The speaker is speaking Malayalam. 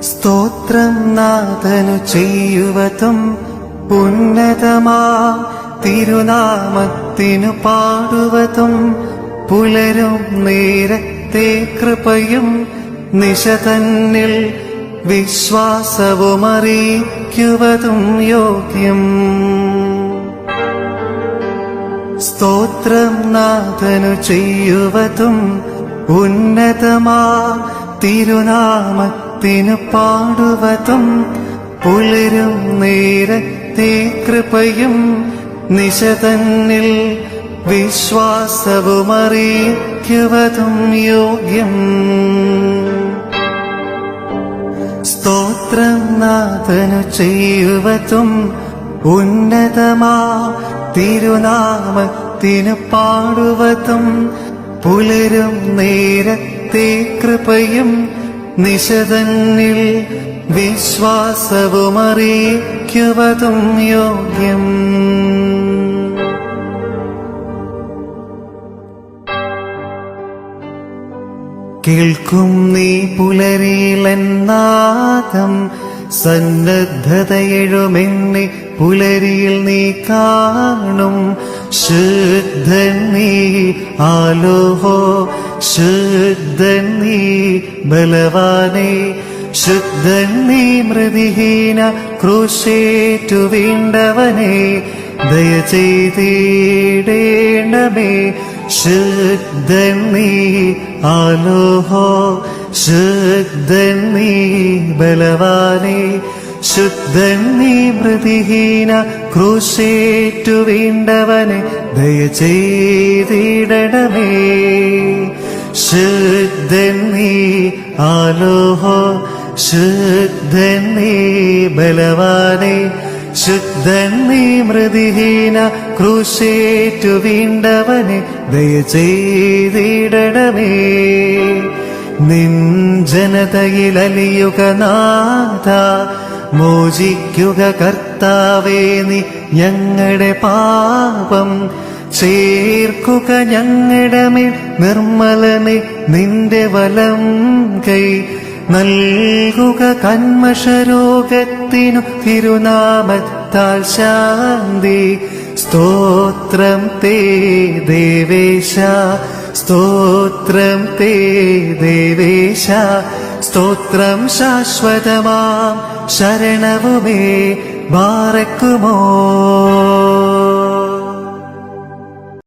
സ്തോത്രം നാഥനു ചെയ്യുവതും ഉന്നതമാ തിരുനാമത്തിനു പാടുവതും പുലരും നേരത്തെ കൃപയും നിശതന്നിൽ വിശ്വാസവും അറിയിക്കുവതും യോഗ്യം. സ്തോത്രം നാഥനു ചെയ്യുവതും ഉന്നതമാ തിരുനാമത്തിനു പാടുവതും പുലരും നേരത്തെ കൃപയും നിശതന്നിൽ വിശ്വാസവും അറിയിക്കുവതും യോഗ്യം. സ്തോത്രം നാഥനു ചെയ്യുവതും ഉന്നതമാ തിരുനാമത്തിനു പാടുവതും പുലരും നേരത്തെ കൃപയും നിശതന്നിൽ വിശ്വാസവും അറിയിക്കുവതും യോഗ്യം. കേൾക്കും നീ പുലരിയിലെന്നാദം സന്നദ്ധതയെഴുമെന്നെ പുലരിയിൽ നീ കാണും. ശുദ്ധൻ നീ ആലോഹോ, ശുദ്ധൻ നീ ബലവാനേ, ശുദ്ധൻ നീ മൃതിഹീന ക്രൂശേറ്റു വീണ്ടവനേ, ദയ ചെയ്തിടേണമേ. ശുദ്ധൻ നീ ആലോഹോ, ശുദ്ധൻ നീ ബലവാനേ, ശുദ്ധൻ നീ മൃതിഹീന ക്രൂശേറ്റു വീണ്ടവനെ, ദയ ചെയ്തിടണമേ. ശുദ്ധൻ നീ ആലോഹോ, ശുദ്ധൻ നീ ബലവാനേ, ശുദ്ധൻ നീ മൃതിഹീന ക്രൂശേറ്റു വീണ്ടവനെ, ദയ ചെയ്തിടണമേ. നിൻ ജനതയിൽ അലിയുക നാഥ, മോചിക്കുക കർത്താവേ നീ ഞങ്ങളുടെ പാപം. ചേർക്കുക ഞങ്ങളുടെ മേൽ നിർമ്മലനെ നിന്റെ വലം കൈ. നൽകുക കന്മഷരോഗത്തിനു തിരുനാമത്താൽ ശാന്തി. സ്തോത്രം തേ ദേവേശ, സ്തോത്രം തേ ദേവേശ, സ്തോത്രം ശാശ്വതമാം ശരണവുമേ. ബാറക്കുമോ.